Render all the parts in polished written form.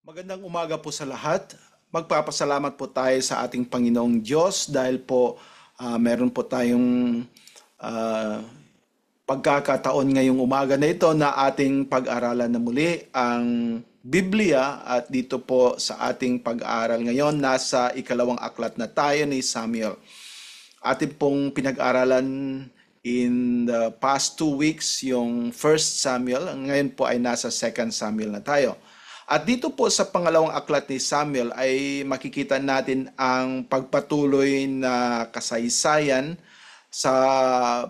Magandang umaga po sa lahat. Magpapasalamat po tayo sa ating Panginoong Diyos dahil po meron po tayong ah, pagkakataon ngayong umaga na ito na ating pag-aralan na muli ang Biblia at dito po sa ating pag-aaral ngayon nasa ikalawang aklat na tayo ni Samuel. Ating pong pinag-aralan in the past 2 weeks yung First Samuel, ngayon po ay nasa Second Samuel na tayo. At dito po sa pangalawang aklat ni Samuel ay makikita natin ang pagpatuloy na kasaysayan sa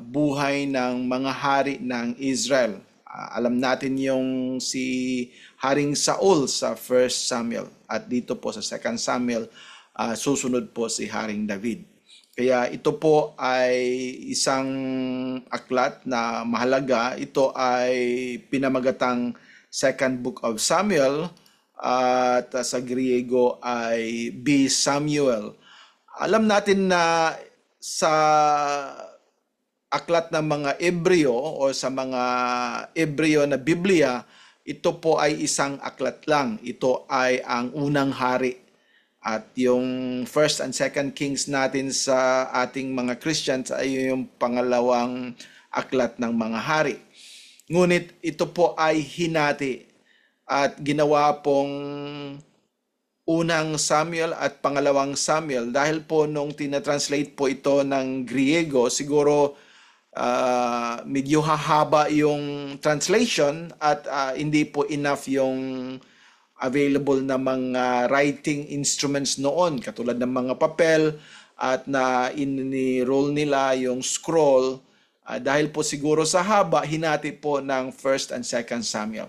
buhay ng mga hari ng Israel. Alam natin yung si Haring Saul sa First Samuel at dito po sa Second Samuel susunod po si Haring David. Kaya ito po ay isang aklat na mahalaga. Ito ay pinamagatang Second Book of Samuel at sa Griego ay B. Samuel. Alam natin na sa aklat ng mga Ebreo o sa mga Ebreo na Biblia, ito po ay isang aklat lang. Ito ay ang unang hari. At yung First and Second Kings natin sa ating mga Christians ay yung pangalawang aklat ng mga hari. Ngunit ito po ay hinati at ginawa pong unang Samuel at pangalawang Samuel dahil po nung tinatranslate po ito ng Griego, siguro medyo hahaba yung translation at hindi po enough yung available na mga writing instruments noon katulad ng mga papel at na in-roll nila yung scroll. Dahil po siguro sa haba, hinati po ng First and Second Samuel.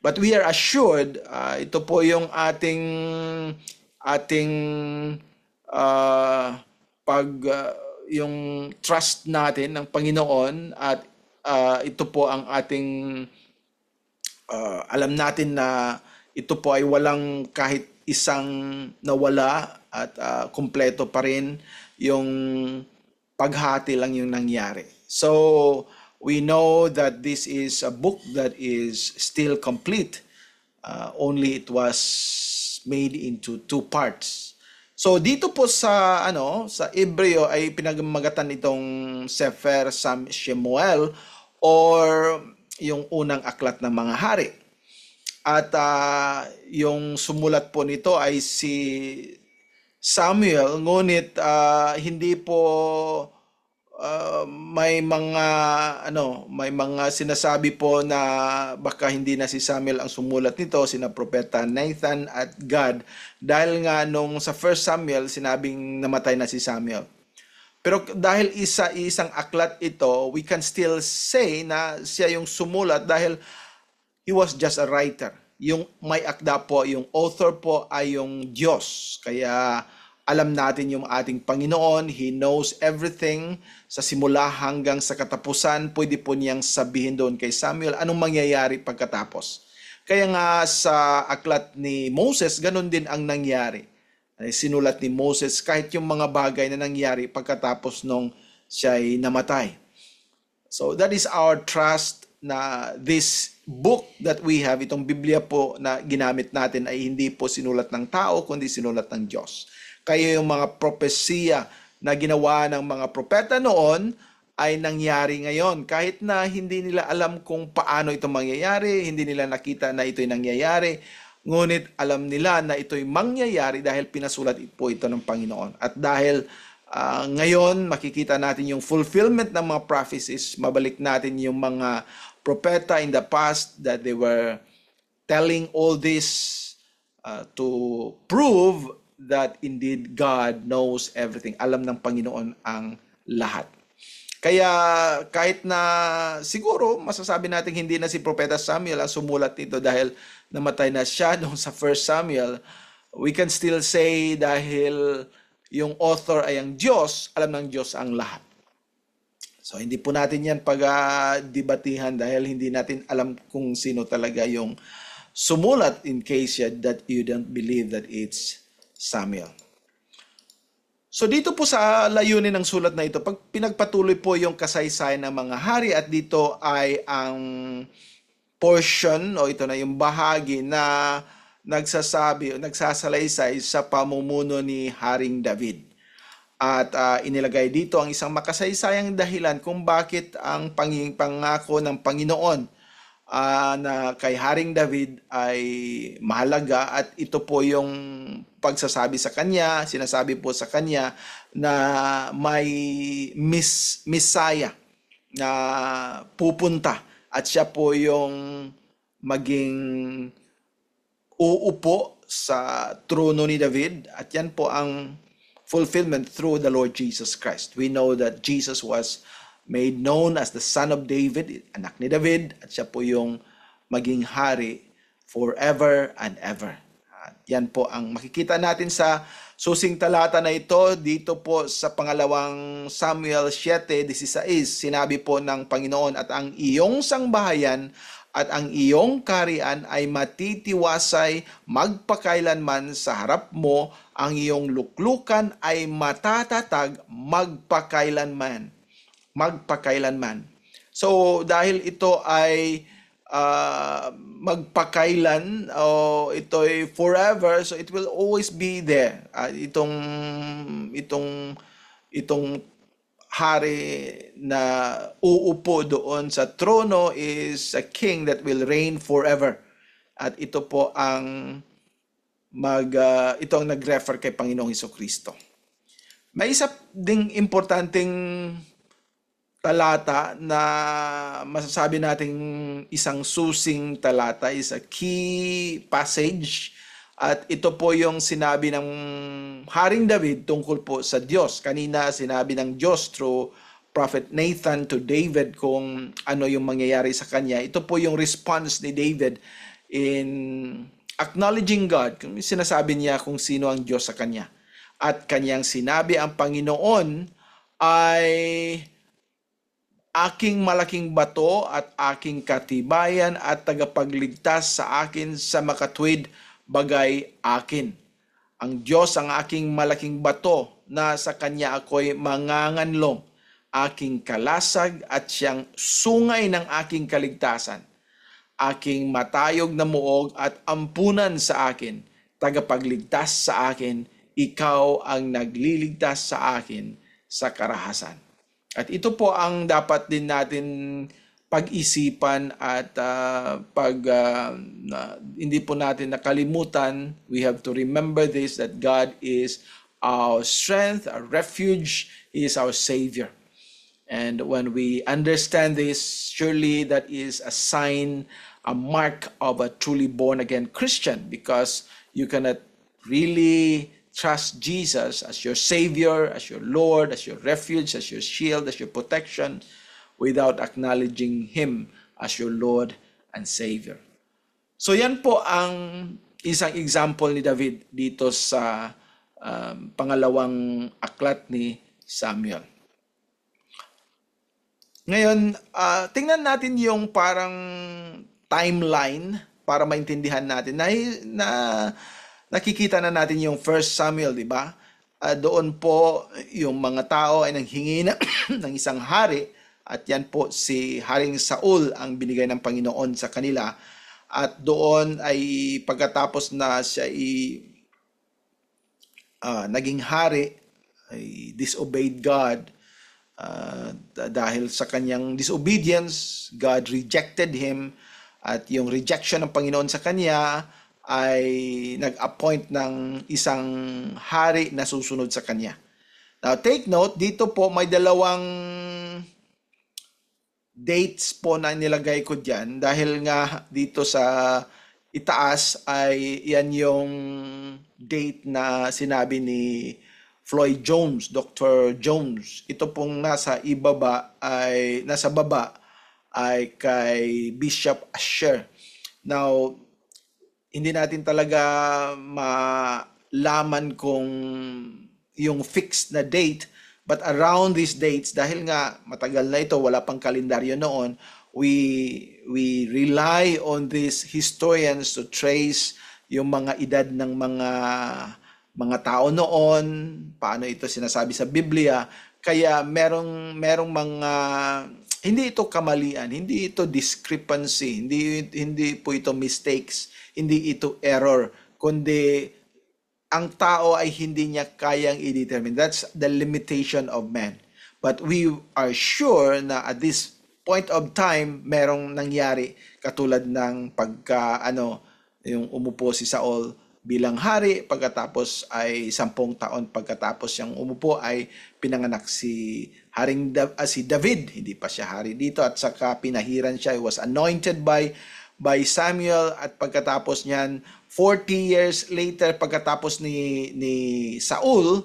But we are assured, ito po yung ating yung trust natin ng Panginoon at ito po ang ating alam natin na ito po ay walang kahit isang nawala at kumpleto pa rin yung paghati lang yung nangyari. So, we know that this is a book that is still complete. Only it was made into 2 parts. So, dito po sa sa Hebreo ay pinagmagatan itong Sefer Shemuel or yung unang aklat ng mga hari. At yung sumulat po nito ay si Samuel, ngunit hindi po may mga sinasabi po na baka hindi na si Samuel ang sumulat nito, sina propeta Nathan at Gad, dahil nga nung sa First Samuel sinabing namatay na si Samuel. Pero dahil isang aklat ito, we can still say na siya yung sumulat dahil he was just a writer. Yung may akda po, yung author po ay yung Diyos. Kaya alam natin yung ating Panginoon, He knows everything sa simula hanggang sa katapusan. Pwede po niyang sabihin doon kay Samuel anong mangyayari pagkatapos. Kaya nga sa aklat ni Moses, ganun din ang nangyari. Sinulat ni Moses kahit yung mga bagay na nangyari pagkatapos nung siya'y namatay. So that is our trust na this book that we have, itong Biblia po na ginamit natin ay hindi po sinulat ng tao kundi sinulat ng Diyos. Kaya yung mga propesiya na ginawa ng mga propeta noon ay nangyari ngayon. Kahit na hindi nila alam kung paano ito mangyayari, hindi nila nakita na ito'y nangyayari, ngunit alam nila na ito'y mangyayari dahil pinasulat po ito ng Panginoon. At dahil ngayon makikita natin yung fulfillment ng mga prophecies, mabalik natin yung mga propeta in the past that they were telling all this to prove that indeed God knows everything. Alam ng Panginoon ang lahat. Kaya kahit na siguro masasabi natin hindi na si Propeta Samuel ang sumulat nito dahil namatay na siya noong sa First Samuel, we can still say dahil yung author ay ang Diyos, alam ng Diyos ang lahat. So hindi po natin yan pag-debatihan dahil hindi natin alam kung sino talaga yung sumulat in case that you don't believe that it's Samuel. So dito po sa layunin ng sulat na ito, pag pinagpatuloy po yung kasaysayan ng mga hari at dito ay ang portion o ito na yung bahagi na nagsasalaysay sa pamumuno ni Haring David. At inilagay dito ang isang makasaysayang dahilan kung bakit ang pangako ng Panginoon na kay Haring David ay mahalaga, at ito po yung pagsasabi sa kanya, sinasabi po sa kanya na may Messiah na pupunta at siya po yung maging uupo sa trono ni David, at yan po ang fulfillment through the Lord Jesus Christ. We know that Jesus was made known as the Son of David, anak ni David, at siya po yung maging hari forever and ever. At yan po ang makikita natin sa susing talata na ito. Dito po sa pangalawang Samuel 7:16, sinabi po ng Panginoon, at ang iyong sangbahayan at ang iyong kaharian ay matitiwasay magpakailanman sa harap mo, ang iyong luklukan ay matatatag magpakailanman. So dahil ito ay magpakailan, o ito ay forever, so it will always be there. Itong hari na uupo doon sa trono is a king that will reign forever. At ito po ang ito ang nag-refer kay Panginoong Hesukristo. May isa ding importanteng talata na masasabi nating isang susing talata, is a key passage. At ito po yung sinabi ng Haring David tungkol po sa Diyos. Kanina sinabi ng Diyos through Prophet Nathan to David kung ano yung mangyayari sa kanya. Ito po yung response ni David in acknowledging God. Sinasabi niya kung sino ang Diyos sa kanya. At kanyang sinabi, ang Panginoon ay aking malaking bato at aking katibayan at tagapagligtas sa akin sa makatwid bagay akin. Ang Diyos ang aking malaking bato, na sa kanya ako'y manganganlong, aking kalasag at siyang sungay ng aking kaligtasan. Aking matayog na muog at ampunan sa akin, tagapagligtas sa akin, ikaw ang nagliligtas sa akin sa karahasan. At ito po ang dapat din natin pag-isipan, at hindi po natin nakalimutan. We have to remember this, that God is our strength, our refuge. He is our Savior. And when we understand this, surely that is a sign, a mark of a truly born-again Christian, because you cannot really trust Jesus as your Savior, as your Lord, as your refuge, as your shield, as your protection, without acknowledging Him as your Lord and Savior. So yan po ang isang example ni David dito sa pangalawang aklat ni Samuel. Ngayon, tingnan natin yung parang timeline para maintindihan natin. Na nakikita na natin yung 1 Samuel, di ba? Doon po yung mga tao ay nanghingi ng isang hari. At yan po si Haring Saul ang binigay ng Panginoon sa kanila. At doon ay pagkatapos na siya naging hari, ay disobeyed God. Dahil sa kanyang disobedience, God rejected him. At yung rejection ng Panginoon sa kanya ay nag-appoint ng isang hari na susunod sa kanya. Now take note, dito po may dalawang dates po na nilagay ko dyan, dahil nga dito sa itaas ay yan yung date na sinabi ni Floyd Jones, Dr. Jones. Ito pong nasa baba ay kay Bishop Asher. Now, hindi natin talaga malaman kung yung fixed na date, but around these dates, dahil nga matagal na ito, wala pang kalendaryo noon, we rely on these historians to trace yung mga edad ng mga tao noon, paano ito sinasabi sa Biblia, Kaya merong mga hindi ito kamalian, hindi ito discrepancy, hindi po ito mistakes, hindi ito error, kundi ang tao ay hindi niya kayang i-determine. That's the limitation of man. But we are sure na at this point of time, merong nangyari katulad ng yung umupo si Saul bilang hari, pagkatapos ay 10 taon pagkatapos siyang umupo ay pinanganak si David. Hindi pa siya hari dito, at saka pinahiran siya. He was anointed by Samuel, at pagkatapos niyan 40 years later, pagkatapos ni Saul,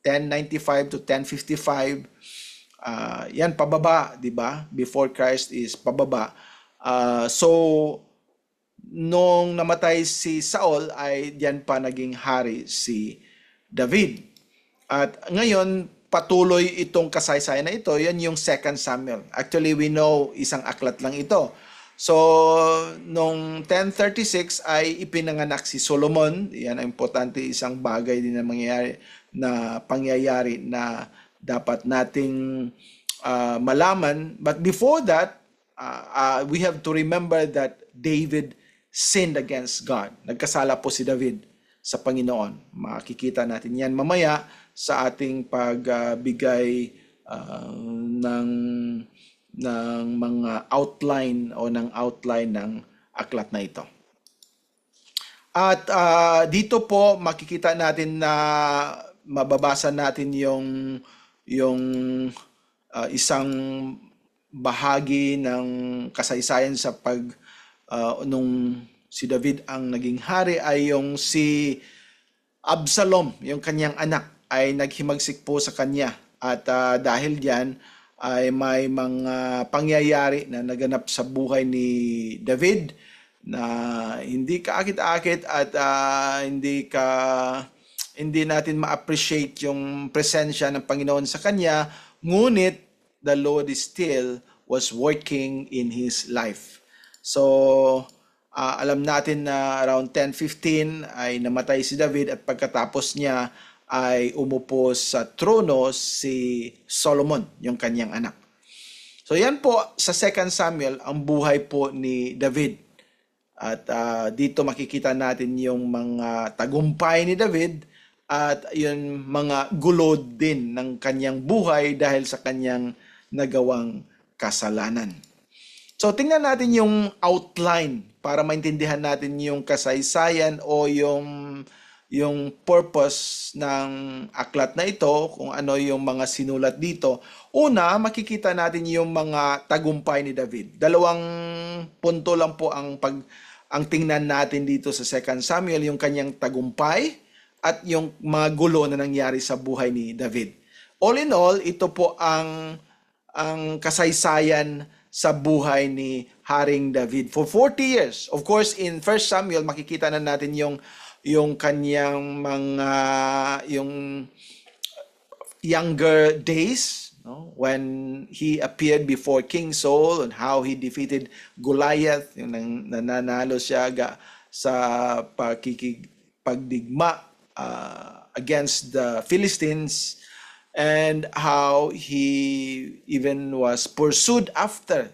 1095 to 1055, yan pababa, di ba? Before Christ is pababa. So nung namatay si Saul ay diyan pa naging hari si David. At ngayon patuloy itong kasaysayan na ito. Yan yung 2 Samuel. Actually, we know isang aklat lang ito. So nung 1036 ay ipinanganak si Solomon. Yan ang importante, isang bagay din na pangyayari na dapat nating malaman. But before that, we have to remember that David sinned against God. Nagkasala po si David sa Panginoon. Makikita natin yan mamaya sa ating pagbigay ng mga outline o ng outline ng aklat na ito. At dito po makikita natin na mababasa natin yung isang bahagi ng kasaysayan sa nung si David ang naging hari, ay yung si Absalom, yung kanyang anak, ay naghimagsik po sa kanya. At dahil diyan ay may mga pangyayari na naganap sa buhay ni David na hindi kaakit-akit, at hindi natin ma-appreciate yung presensya ng Panginoon sa kanya, ngunit the Lord still was working in his life. So alam natin na around 10:15 ay namatay si David, at pagkatapos niya ay umupo sa trono si Solomon, yung kanyang anak. So yan po sa 2 Samuel ang buhay po ni David. At dito makikita natin yung mga tagumpay ni David at yung mga gulo din ng kanyang buhay dahil sa kanyang nagawang kasalanan. So tingnan natin yung outline para maintindihan natin yung kasaysayan o yung purpose ng aklat na ito, kung ano yung mga sinulat dito. Una, makikita natin yung mga tagumpay ni David. 2 punto lang po ang tingnan natin dito sa 2 Samuel, yung kanyang tagumpay at yung mga gulo na nangyari sa buhay ni David. All in all, ito po ang kasaysayan sa buhay ni Haring David for 40 years. Of course, in 1 Samuel, makikita na natin yung kanyang yung younger days, no? When he appeared before King Saul and how he defeated Goliath, yung nananalo siya sa pagdigma against the Philistines, and how he even was pursued after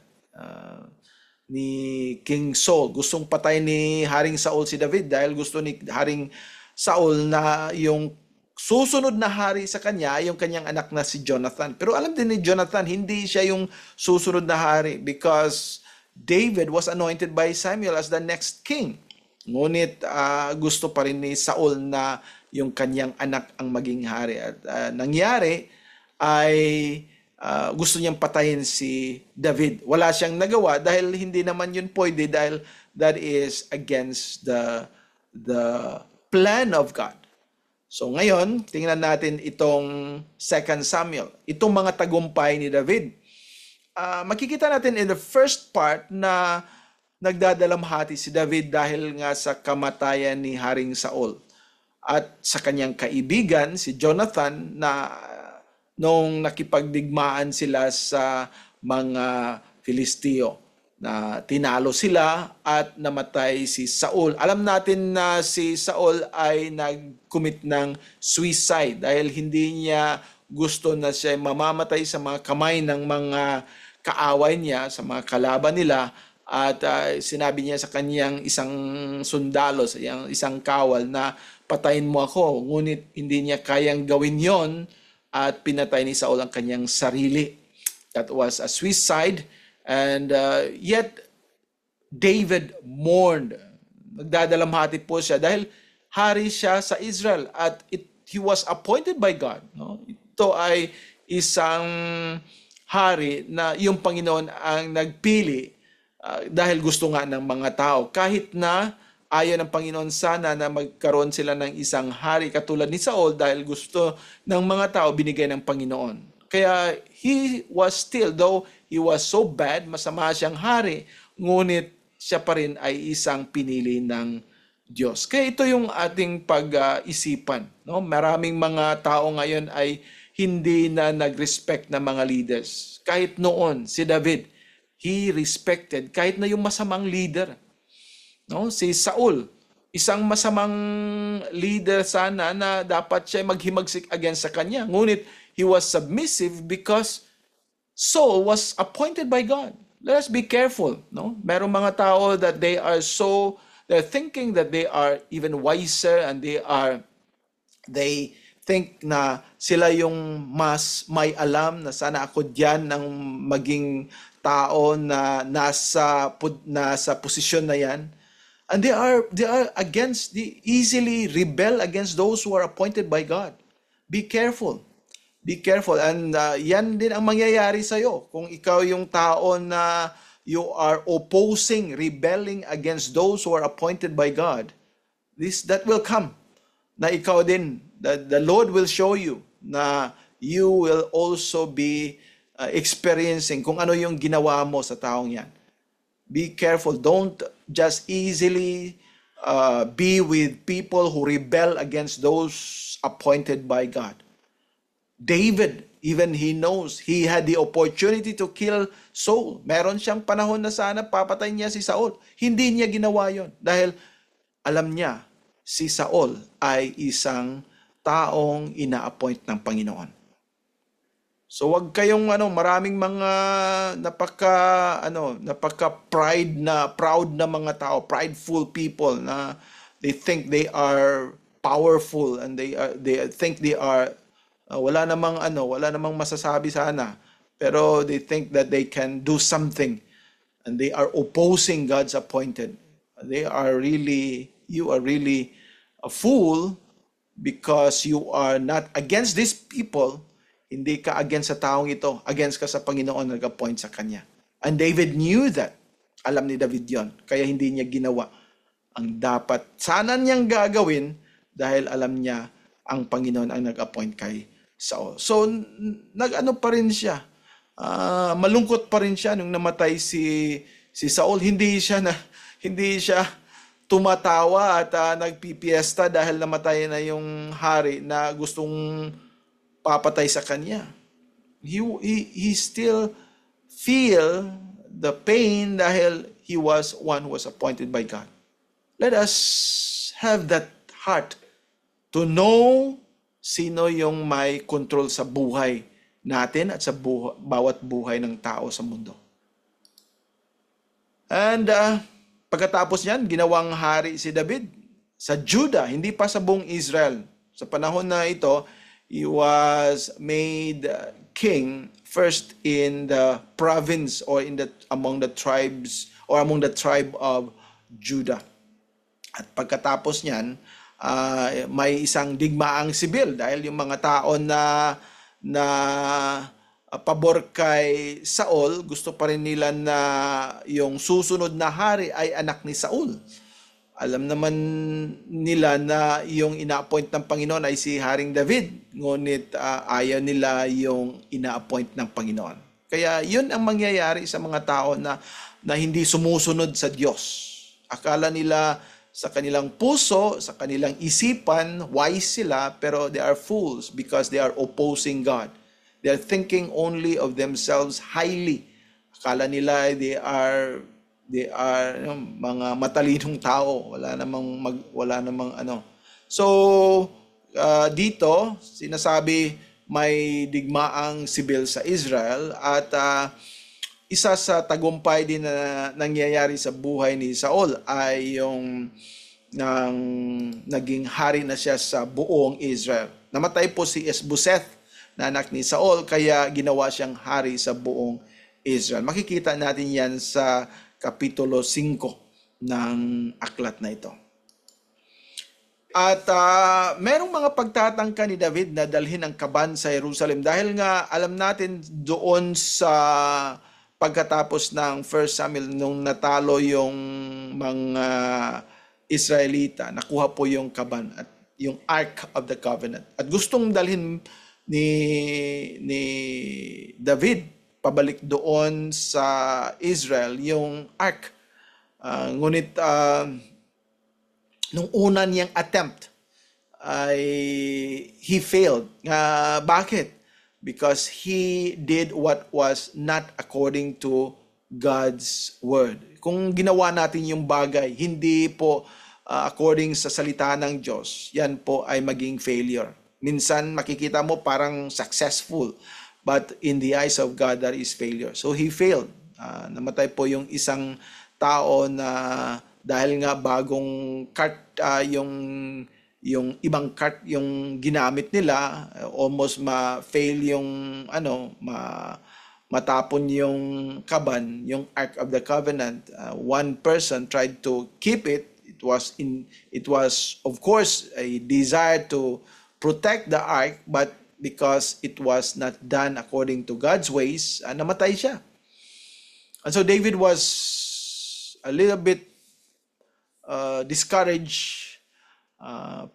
ni King Saul. Gustong patay ni Haring Saul si David dahil gusto ni Haring Saul na yung susunod na hari sa kanya yung kanyang anak na si Jonathan. Pero alam din ni Jonathan, hindi siya yung susunod na hari because David was anointed by Samuel as the next king. Ngunit gusto pa rin ni Saul na yung kanyang anak ang maging hari. At nangyari ay gusto niyang patayin si David. Wala siyang nagawa dahil hindi naman yun pwede, dahil that is against the plan of God. So ngayon, tingnan natin itong 2 Samuel. Itong mga tagumpay ni David. Makikita natin in the first part na nagdadalamhati si David dahil nga sa kamatayan ni Haring Saul at sa kanyang kaibigan si Jonathan, na nung nakipagdigmaan sila sa mga Filisteo na tinalo sila at namatay si Saul. Alam natin na si Saul ay nag-commit ng suicide dahil hindi niya gusto na siya mamamatay sa mga kamay ng mga kaaway niya, sa mga kalaban nila, at sinabi niya sa kanyang isang sundalo, sa isang kawal na patayin mo ako. Ngunit hindi niya kayang gawin yon at pinatay ni Saul ang kanyang sarili. That was a suicide, and yet David mourned. Nagdadalamhati po siya dahil hari siya sa Israel at he was appointed by God. No? Ito ay isang hari na yung Panginoon ang nagpili dahil gusto nga ng mga tao. Kahit na ayaw ng Panginoon sana na magkaroon sila ng isang hari katulad ni Saul dahil gusto ng mga tao binigay ng Panginoon. Kaya he was still, though he was so bad, masama siyang hari, ngunit siya pa rin ay isang pinili ng Diyos. Kaya ito yung ating pag-isipan. No? Maraming mga tao ngayon ay hindi na nag-respect ng mga leaders. Kahit noon, si David, he respected kahit na yung masamang leader. No? Si Saul, isang masamang leader sana na dapat siya maghimagsik against sa kanya. Ngunit he was submissive because Saul was appointed by God. Let us be careful. No? Merong mga tao that they're thinking that they are even wiser and they think na sila yung mas may alam na sana ako diyan ng maging tao na nasa posisyon na yan. And they are against easily rebel against those who are appointed by God. Be careful. Be careful. And yan din ang mangyayari sa'yo. Kung ikaw yung tao na you are opposing, rebelling against those who are appointed by God, that will come. Na ikaw din, the Lord will show you na you will also be experiencing kung ano yung ginawa mo sa taong yan. Be careful. Don't just easily be with people who rebel against those appointed by God. David, even he knows, he had the opportunity to kill Saul. Meron siyang panahon na sana papatay niya si Saul. Hindi niya ginawa yon dahil alam niya si Saul ay isang taong ina-appoint ng Panginoon. So wag kayong maraming mga proud na mga tao, prideful people na they think they are powerful and they think they are wala namang masasabi sana, pero they think that they can do something and they are opposing God's appointed. You are really a fool because you are not against these people. Hindi ka against sa taong ito, against ka sa Panginoon na nag-appoint sa kanya. And David knew that. Alam ni David yon, kaya hindi niya ginawa ang dapat sana niyang gagawin dahil alam niya ang Panginoon ang nag-appoint kay Saul. So, pa rin siya. Malungkot pa rin siya nung namatay si Saul. Hindi siya tumatawa at nagpipiesta dahil namatay na yung hari na gustong papatay sa kanya. He still feel the pain dahil he was one who was appointed by God. Let us have that heart to know sino yung may control sa buhay natin at sa bawat buhay ng tao sa mundo. And pagkatapos niyan, ginawang hari si David sa Judah, hindi pa sa buong Israel. Sa panahon na ito, he was made king first in the province or among the tribes or among the tribe of Judah. At pagkatapos niyan, may isang digmaang sibil dahil yung mga tao na pabor kay Saul, gusto pa rin nila na yung susunod na hari ay anak ni Saul. Alam naman nila na yung ina-appoint ng Panginoon ay si Haring David, ngunit ayaw nila yung ina-appoint ng Panginoon. Kaya yun ang mangyayari sa mga tao na hindi sumusunod sa Diyos. Akala nila sa kanilang puso, sa kanilang isipan, wise sila, pero they are fools because they are opposing God. They are thinking only of themselves highly. Akala nila they are mga matalinong tao, wala namang So dito sinasabi may digmaang sibil sa Israel at isa sa tagumpay din na nangyayari sa buhay ni Saul ay yung naging hari na siya sa buong Israel. Namatay po si Esboseth na anak ni Saul kaya ginawa siyang hari sa buong Israel. Makikita natin yan sa Kapitulo 5 ng aklat na ito. At merong mga pagtatangka ni David na dalhin ang kaban sa Jerusalem dahil nga alam natin doon sa pagkatapos ng 1 Samuel nung natalo yung mga Israelita, nakuha po yung kaban at yung Ark of the Covenant. At gustong dalhin ni David pabalik doon sa Israel yung Ark. Ngunit nung una niyang attempt ay he failed. Bakit? Because he did what was not according to God's word. Kung ginawa natin yung bagay, hindi po according sa salita ng Diyos, yan po ay maging failure. Minsan makikita mo parang successful, but in the eyes of God, that is failure. So he failed. Namatay po yung isang tao na dahil nga bagong cart yung ibang cart yung ginamit nila, almost ma-fail yung matapon yung kaban, yung Ark of the Covenant. One person tried to keep it. It was of course a desire to protect the ark, but because it was not done according to God's ways, namatay siya. And so David was a little bit discouraged.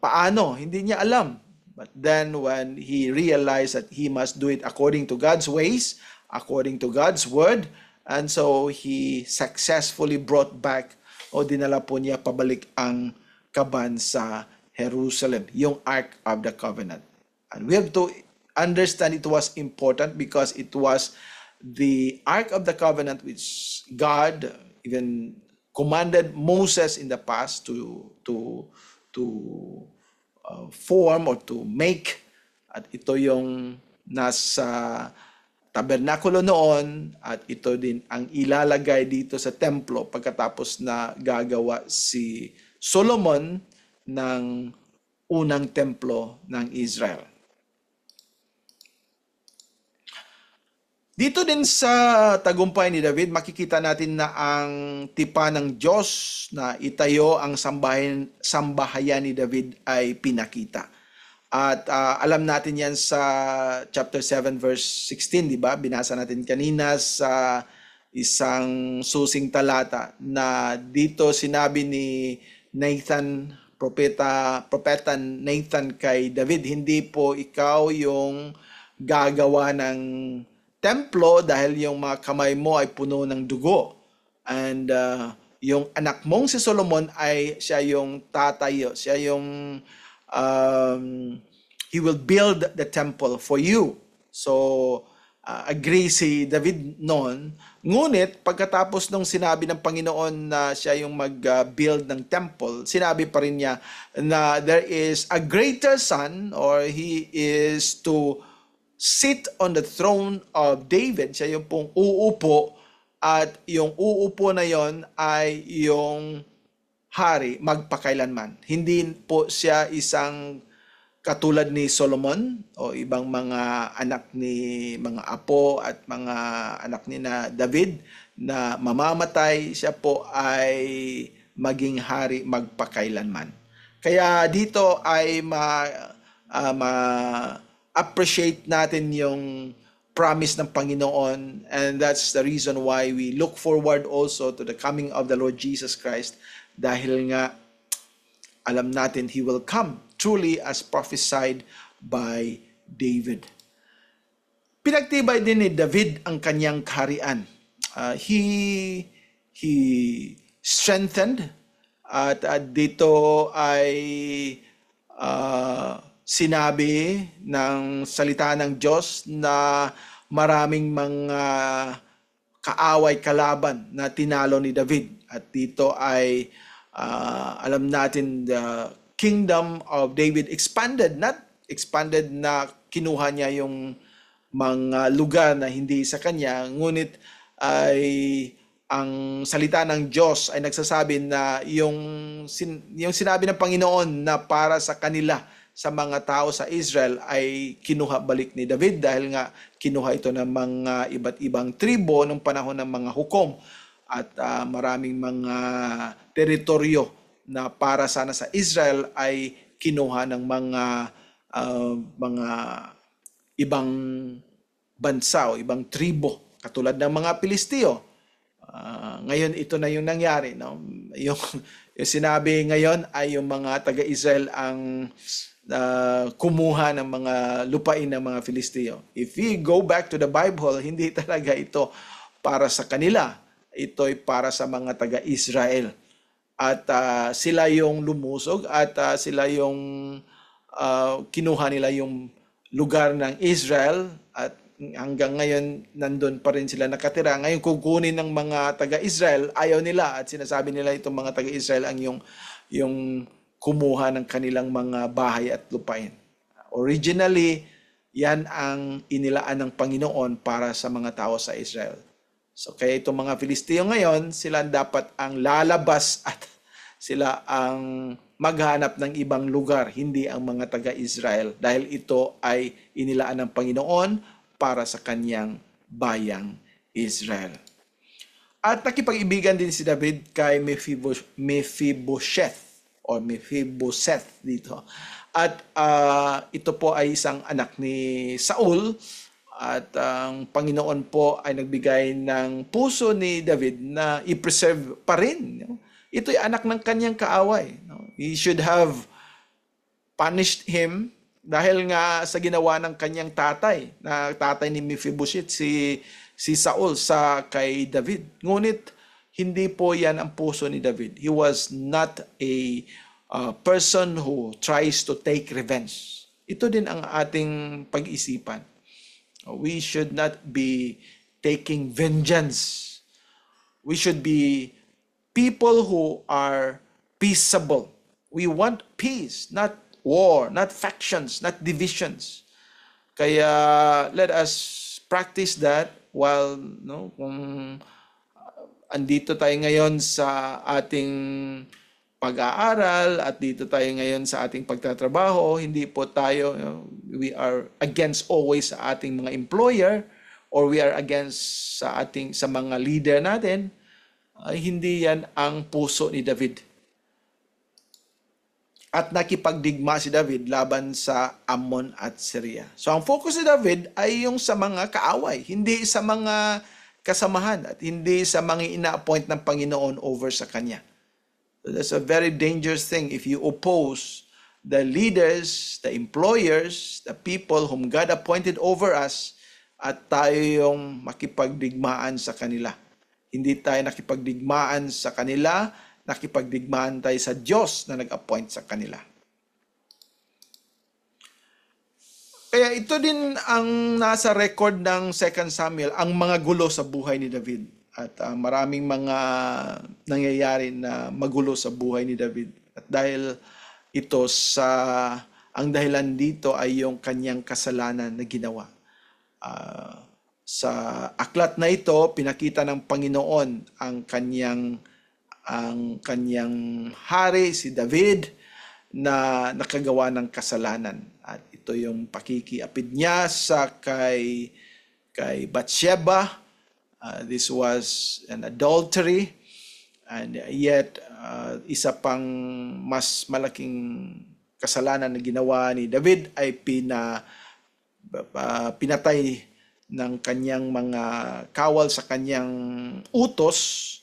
Paano? Hindi niya alam. But then when he realized that he must do it according to God's ways, according to God's word, and so he successfully brought back o dinala po niya pabalik ang kaban sa Jerusalem, yung Ark of the Covenant. And we have to understand it was important because it was the Ark of the Covenant which God even commanded Moses in the past to form or to make. At ito yung nasa tabernakulo noon at ito din ang ilalagay dito sa templo pagkatapos na gagawa si Solomon ng unang templo ng Israel. Dito din sa tagumpay ni David, makikita natin na ang tipan ng Diyos na itayo ang sambahayan ni David ay pinakita. At alam natin yan sa chapter 7 verse 16, di ba? Binasa natin kanina sa isang susing talata na dito sinabi ni Nathan, propeta Nathan kay David, hindi po ikaw yung gagawa ng templo dahil yung mga kamay mo ay puno ng dugo. And yung anak mong si Solomon ay siya yung tatayo, siya yung he will build the temple for you. So, agree si David noon. Ngunit, pagkatapos nung sinabi ng Panginoon na siya yung mag-build ng temple, sinabi pa rin niya na there is a greater son or he is to sit on the throne of David. Siya yung pong uupo at yung uupo na yon ay yung hari magpakailanman. Hindi po siya isang katulad ni Solomon o ibang mga anak ni mga apo at mga anak ni na David na mamamatay, siya po ay maging hari magpakailanman. Kaya dito ay appreciate natin yung promise ng Panginoon, and that's the reason why we look forward also to the coming of the Lord Jesus Christ, dahil nga alam natin He will come truly as prophesied by David. Pinagtibay din ni David ang kanyang kaharian. He strengthened at dito ay sinabi ng salita ng Diyos na maraming mga kaaway kalaban na tinalo ni David. At dito ay alam natin the kingdom of David expanded, not expanded na kinuha niya yung mga lugar na hindi sa kanya, ngunit ay ang salita ng Diyos ay nagsasabi na yung sinabi ng Panginoon na para sa kanila, sa mga tao sa Israel, ay kinuha balik ni David dahil nga kinuha ito ng mga iba't ibang tribo nung panahon ng mga hukom at maraming mga teritoryo na para sana sa Israel ay kinuha ng mga ibang bansa o ibang tribo katulad ng mga Pilisteo. Ngayon ito na yung nangyari, no? Yung sinabi ngayon ay yung mga taga-Israel ang kumuha ng mga lupain ng mga Filisteo. If we go back to the Bible, hindi talaga ito para sa kanila. Ito ay para sa mga taga-Israel. At sila yung lumusog at sila yung kinuha nila yung lugar ng Israel at hanggang ngayon nandun pa rin sila nakatira. Ngayon kukunin ng mga taga-Israel, ayaw nila at sinasabi nila itong mga taga-Israel ang yung kumuha ng kanilang mga bahay at lupain. Originally, yan ang inilaan ng Panginoon para sa mga tao sa Israel. So kaya itong mga Filisteo ngayon, sila dapat ang lalabas at sila ang maghanap ng ibang lugar, hindi ang mga taga-Israel, dahil ito ay inilaan ng Panginoon para sa kanyang bayang Israel. At nakipag-ibigan din si David kay Mephibosheth o Mephibosheth dito. At ito po ay isang anak ni Saul at ang Panginoon po ay nagbigay ng puso ni David na i-preserve pa rin. Ito ay anak ng kanyang kaaway. He should have punished him dahil nga sa ginawa ng kanyang tatay, na tatay ni Mephibosheth, si Saul sa kay David. Ngunit hindi po yan ang puso ni David. He was not a person who tries to take revenge. Ito din ang ating pag-isipan. We should not be taking vengeance. We should be people who are peaceable. We want peace, not war, not factions, not divisions. Kaya let us practice that while kung andito tayo ngayon sa ating pag-aaral at dito tayo ngayon sa ating pagtatrabaho, hindi po tayo we are against always sa ating mga employer or we are against sa mga leader natin. Hindi yan ang puso ni David. At nakipagdigma si David laban sa Ammon at Syria. So ang focus ni David ay yung sa mga kaaway, hindi sa mga kasamahan at hindi sa mga ina-appoint ng Panginoon over sa kanya. So that's a very dangerous thing if you oppose the leaders, the employers, the people whom God appointed over us at tayo yung makipagdigmaan sa kanila. Hindi tayo nakipagdigmaan sa kanila, nakipagdigmaan tayo sa Diyos na nag-appoint sa kanila. Kaya ito din ang nasa record ng 2 Samuel, ang mga gulo sa buhay ni David. At maraming mga nangyayari na magulo sa buhay ni David. At dahil ito ang dahilan dito ay yung kanyang kasalanan na ginawa. Sa aklat na ito, pinakita ng Panginoon ang kanyang hari, si David, na nakagawa ng kasalanan. At ito yung pakikiapid niya sa kay Bathsheba. This was an adultery. And yet, isa pang mas malaking kasalanan na ginawa ni David ay pinatay ng kanyang mga kawal sa kanyang utos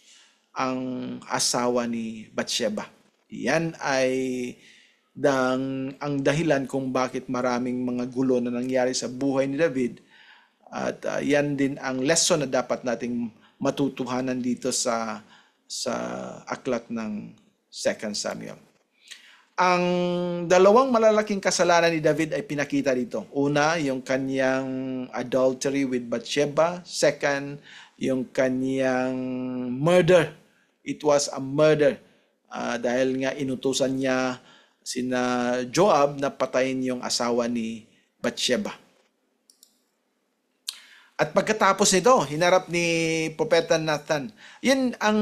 ang asawa ni Bathsheba. Yan ay ang dahilan kung bakit maraming mga gulo na nangyari sa buhay ni David. At yan din ang lesson na dapat nating matutuhanan dito sa aklat ng 2 Samuel. Ang dalawang malalaking kasalanan ni David ay pinakita dito. Una, yung kanyang adultery with Bathsheba. Second, yung kanyang murder. It was a murder dahil nga inutusan niya sina Joab na patayin yung asawa ni Bathsheba. At pagkatapos nito, hinarap ni Propeta Nathan. Yan ang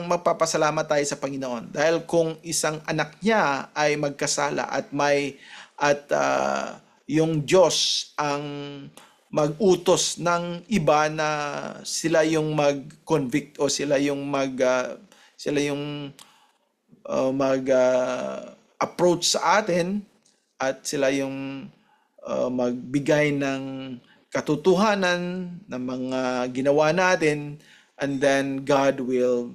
magpapasalamat tayo sa Panginoon. Dahil kung isang anak niya ay magkasala at yung Diyos ang mag-utos ng iba na sila yung mag-convict o sila yung mag-approach sa atin at sila yung magbigay ng katotohanan ng mga ginawa natin, and then God will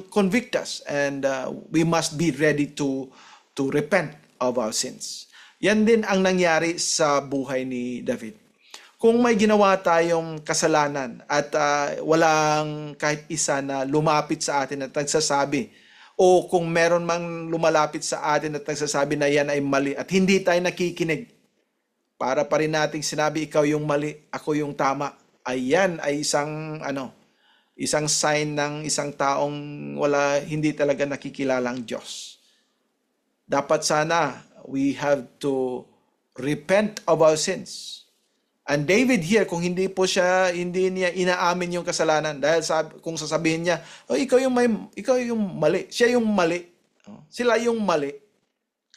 convict us, and we must be ready to repent of our sins. Yan din ang nangyari sa buhay ni David. Kung may ginawa tayong kasalanan at walang kahit isa na lumapit sa atin at nagsasabi, o kung meron mang lumalapit sa atin at nagsasabi na yan ay mali at hindi tayo nakikinig, para pa rin nating sinabi, ikaw yung mali, ako yung tama, ayan ay isang sign ng isang taong hindi talaga nakikilala ang Diyos. Dapat sana we have to repent of our sins. And David here, kung hindi niya inaamin yung kasalanan, dahil kung sasabihin niya, ikaw yung mali, siya yung mali, sila yung mali,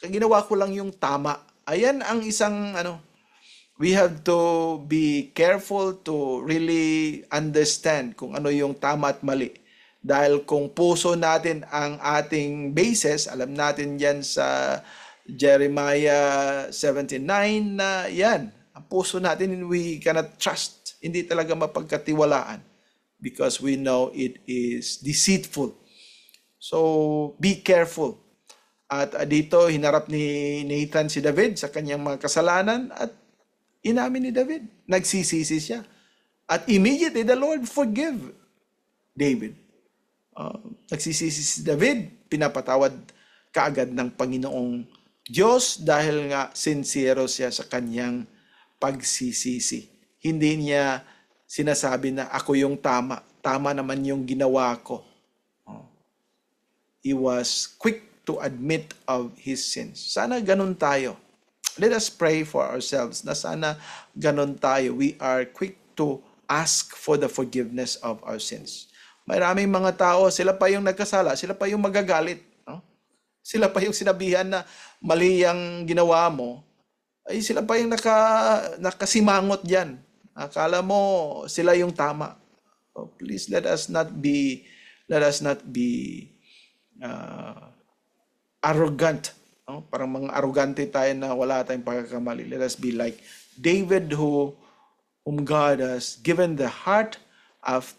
ginawa ko lang yung tama. Ayan ang isang we have to be careful to really understand kung ano yung tama at mali. Dahil kung puso natin ang ating basis, alam natin yan sa Jeremiah 17:9 na yan, ang puso natin, we cannot trust. Hindi talaga mapagkatiwalaan because we know it is deceitful. So, be careful. At dito, hinarap ni Nathan si David sa kanyang mga kasalanan at inamin ni David. Nagsisisi siya. At immediately, the Lord forgive David. Nagsisisi si David, pinapatawad kaagad ng Panginoong Diyos dahil nga sincero siya sa kanyang pagsisisi. Hindi niya sinasabi na ako yung tama. Tama naman yung ginawa ko. He was quick to admit of his sins. Sana ganun tayo. Let us pray for ourselves na sana ganun tayo. We are quick to ask for the forgiveness of our sins. Maraming mga tao, sila pa yung nagkasala, sila pa yung magagalit. No? Sila pa yung sinabihan na mali ang ginawa mo, ay sila pa yung nakasimangot dyan. Akala mo sila yung tama. So please let us not be arrogant. No? Parang mga arrogante tayo na wala tayong pagkakamali. Let us be like David whom God has given the heart of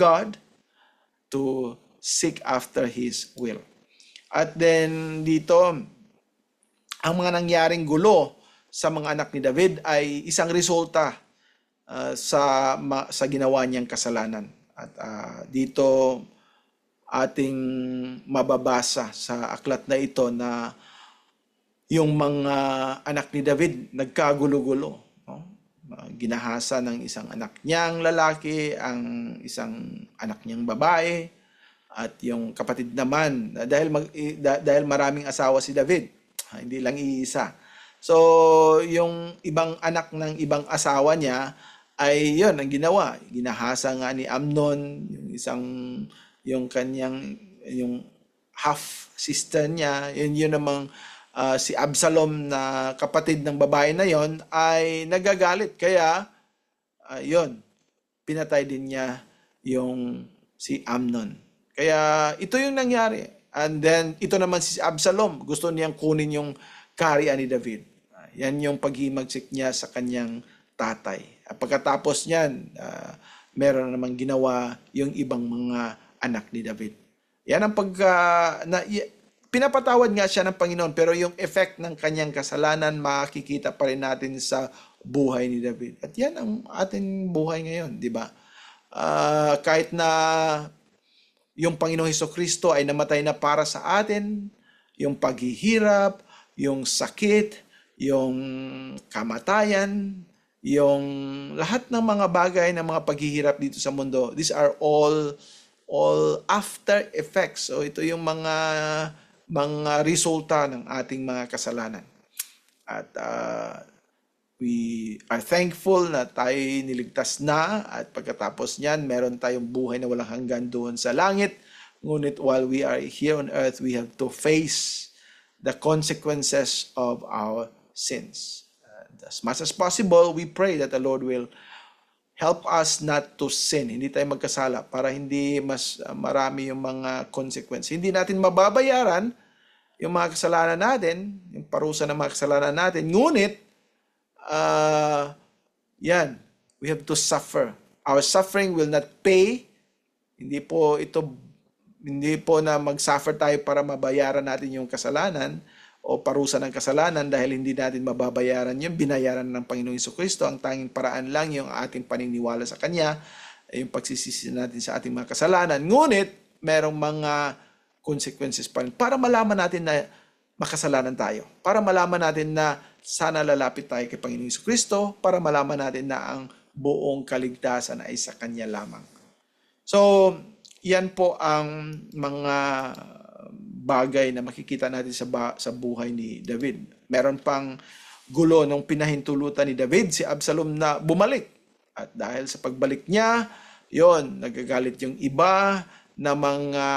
God to seek after His will. At then dito, ang mga nangyaring gulo sa mga anak ni David ay isang resulta sa ginawa niyang kasalanan. At dito ating mababasa sa aklat na ito na yung mga anak ni David nagkagulo-gulo. No? Ginahasa ng isang anak niyang lalaki, ang isang anak niyang babae, at yung kapatid naman, dahil maraming asawa si David, hindi lang iisa. So, yung ibang anak ng ibang asawa niya ay yon ang ginawa. Ginahasa nga ni Amnon, yung half sister niya, yun namang si Absalom na kapatid ng babae na yon ay nagagalit. Kaya, yon pinatay din niya yung si Amnon. Kaya ito yung nangyari. And then, ito naman si Absalom, gusto niyang kunin yung kaharian ni David. Yan yung paghimagsik niya sa kanyang tatay. At pagkatapos niyan, meron namang ginawa yung ibang mga anak ni David. Yan ang pinapatawad nga siya ng Panginoon, pero yung effect ng kanyang kasalanan makikita pa rin natin sa buhay ni David. At yan ang ating buhay ngayon, di ba? Kahit na yung Panginoong Hesukristo ay namatay na para sa atin, yung paghihirap, yung sakit, yung kamatayan, yung lahat ng mga bagay ng mga paghihirap dito sa mundo, these are all all after effects. So ito yung mga resulta ng ating mga kasalanan. At we are thankful na tayo niligtas na at pagkatapos niyan, meron tayong buhay na walang hanggan doon sa langit. Ngunit while we are here on earth, we have to face the consequences of our sins. As much as possible, we pray that the Lord will help us not to sin. Hindi tayo magkasala para hindi mas marami yung mga consequences. Hindi natin mababayaran yung mga kasalanan natin, yung parusa ng mga kasalanan natin. Ngunit, we have to suffer. Our suffering will not pay. Hindi po na mag-suffer tayo para mabayaran natin yung kasalanan o parusa ng kasalanan dahil hindi natin mababayaran yung binayaran ng Panginoong Jesucristo. Ang tanging paraan lang yung ating paniniwala sa Kanya, yung pagsisisi natin sa ating mga kasalanan. Ngunit, merong mga consequences pa rin para malaman natin na makasalanan tayo. Para malaman natin na sana lalapit tayo kay Panginoong Jesucristo, para malaman natin na ang buong kaligtasan ay sa Kanya lamang. So, yan po ang mga bagay na makikita natin sa buhay ni David. Meron pang gulo nung pinahintulutan ni David si Absalom na bumalik. At dahil sa pagbalik niya, yon nagagalit yung iba na mga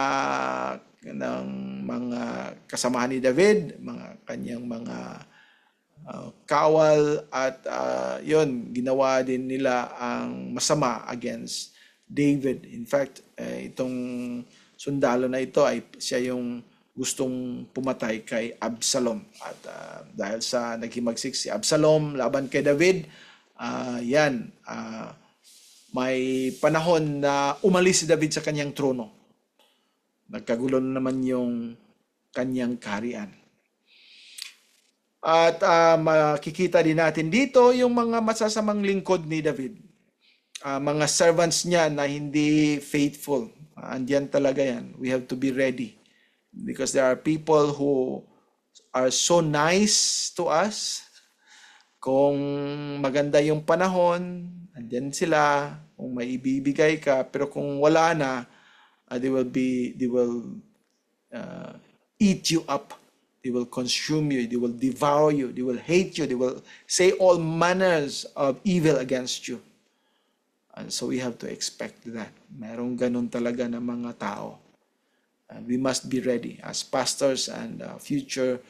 kasamahan ni David, mga kanyang mga kawal at yon ginawa din nila ang masama against David. In fact, itong sundalo na ito ay siya yung gustong pumatay kay Absalom. At dahil sa naghimagsik si Absalom laban kay David, may panahon na umalis si David sa kanyang trono. Nagkagulo naman yung kanyang kaharian. At makikita din natin dito yung mga masasamang lingkod ni David. Mga servants niya na hindi faithful. Andiyan talaga yan. We have to be ready. Because there are people who are so nice to us. Kung maganda yung panahon, andiyan sila. Kung may ibibigay ka. Pero kung wala na, they will eat you up. They will consume you. They will devour you. They will hate you. They will say all manners of evil against you. And so we have to expect that. Merong ganun talaga na mga tao. And we must be ready as pastors and future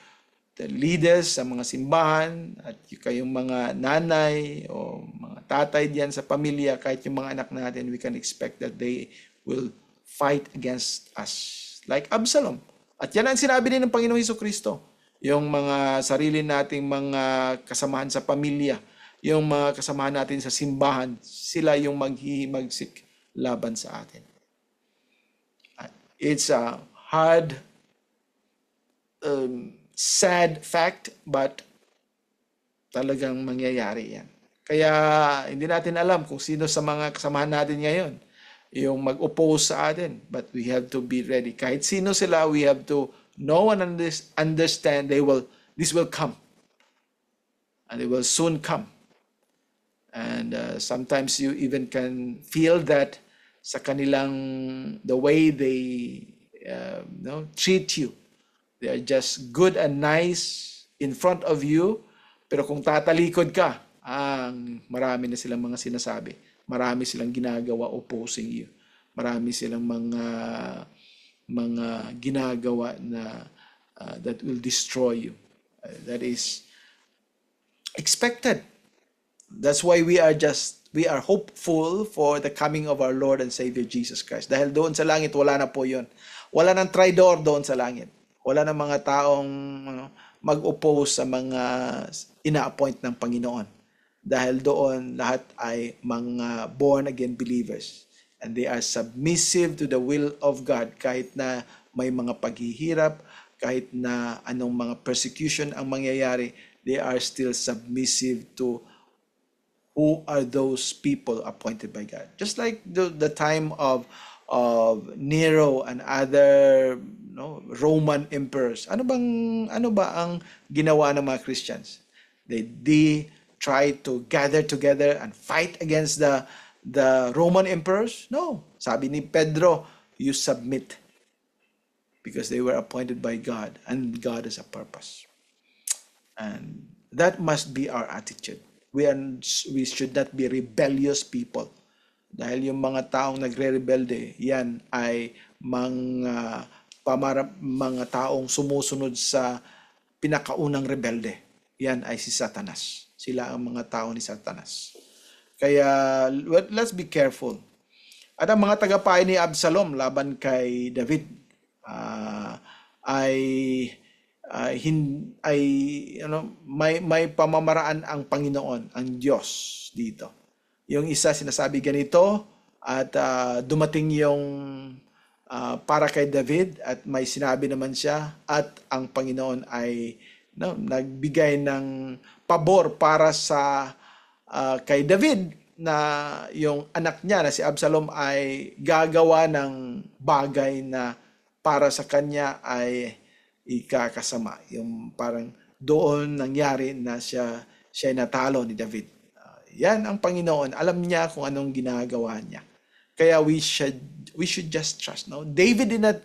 leaders sa mga simbahan at kayong mga nanay o mga tatay diyan sa pamilya, kahit yung mga anak natin, we can expect that they will fight against us. Like Absalom. At yan ang sinabi din ng Panginoong Jesucristo. Yung mga sarili nating mga kasamahan sa pamilya, yung mga kasamahan natin sa simbahan, sila yung maghihimagsik laban sa atin. It's a hard, sad fact, but talagang mangyayari yan. Kaya hindi natin alam kung sino sa mga kasamahan natin ngayon yung mag-oppose sa atin. But we have to be ready. Kahit sino sila, we have to know and understand this will come. And it will soon come. And sometimes you even can feel that sa kanilang, the way they treat you. They are just good and nice in front of you. Pero kung tatalikod ka, marami na silang mga sinasabi. Marami silang ginagawa opposing you. Marami silang mga ginagawa na that will destroy you. That is expected. That's why we are hopeful for the coming of our Lord and Savior Jesus Christ. Dahil doon sa langit, wala na po yun. Wala nang traidor doon sa langit. Wala nang mga taong mag-oppose sa mga ina-appoint ng Panginoon. Dahil doon, lahat ay mga born-again believers. And they are submissive to the will of God. Kahit na may mga paghihirap, kahit na anong mga persecution ang mangyayari, they are still submissive to who are those people appointed by God. Just like the time of Nero and other Roman emperors. Ano ba ang ginawa ng mga Christians? They try to gather together and fight against the Roman emperors? No. Sabi ni Pedro, you submit because they were appointed by God and God has a purpose. And that must be our attitude. We should not be rebellious people. Dahil yung mga taong nagre-rebelde, yan ay mga taong sumusunod sa pinakaunang rebelde. Yan ay si Satanas. Sila ang mga tao ni Satanas. Kaya let's be careful. At ang mga tagapayo ni Absalom laban kay David may pamamaraan ang Panginoon, ang Diyos dito. Yung isa sinasabi ganito at dumating yung para kay David at may sinabi naman siya at ang Panginoon ay nagbigay ng pabor para sa kay David na yung anak niya na si Absalom ay gagawa ng bagay na para sa kanya ay ikakasama. Yung parang doon nangyari na siya natalo ni David. Yan ang Panginoon. Alam niya kung anong ginagawa niya. Kaya we should just trust. No? David did not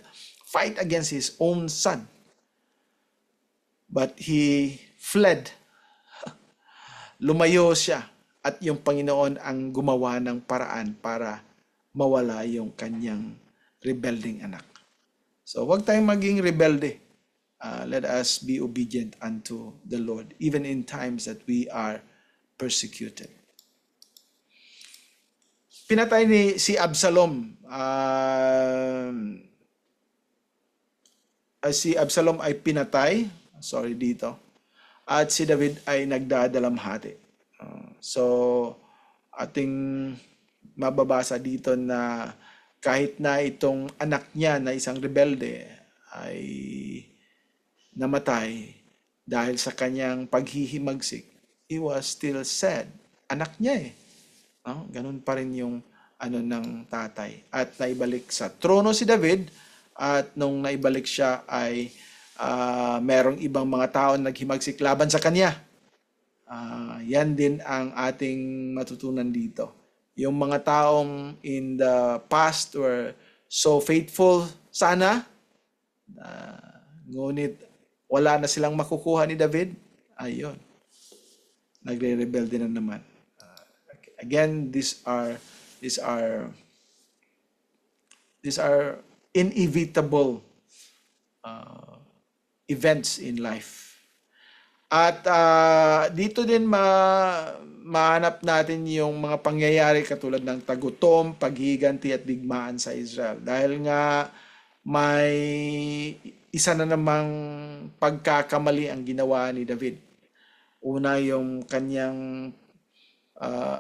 fight against his own son. But he fled. Lumayo siya. At yung Panginoon ang gumawa ng paraan para mawala yung kanyang rebelding anak. So, huwag tayong maging rebelde. Let us be obedient unto the Lord, even in times that we are persecuted. Pinatay si Absalom. Si Absalom ay pinatay. Sorry dito. At si David ay nagdadalamhati. So, ating mababasa dito na kahit na itong anak niya na isang rebelde ay namatay dahil sa kanyang paghihimagsik, he was still sad. Anak niya ganun pa rin yung ng tatay. At naibalik sa trono si David at nung naibalik siya ay merong ibang mga tao na naghimagsik laban sa kanya. Yan din ang ating matutunan dito. Yung mga taong in the past were so faithful sana, ngunit wala na silang makukuha ni David, ayun, nagre-rebelde na naman. Again, these are inevitable events in life. At dito din mahanap natin yung mga pangyayari katulad ng tagutom, paghiganti at digmaan sa Israel. Dahil nga may isa na namang pagkakamali ang ginawa ni David. Una yung kanyang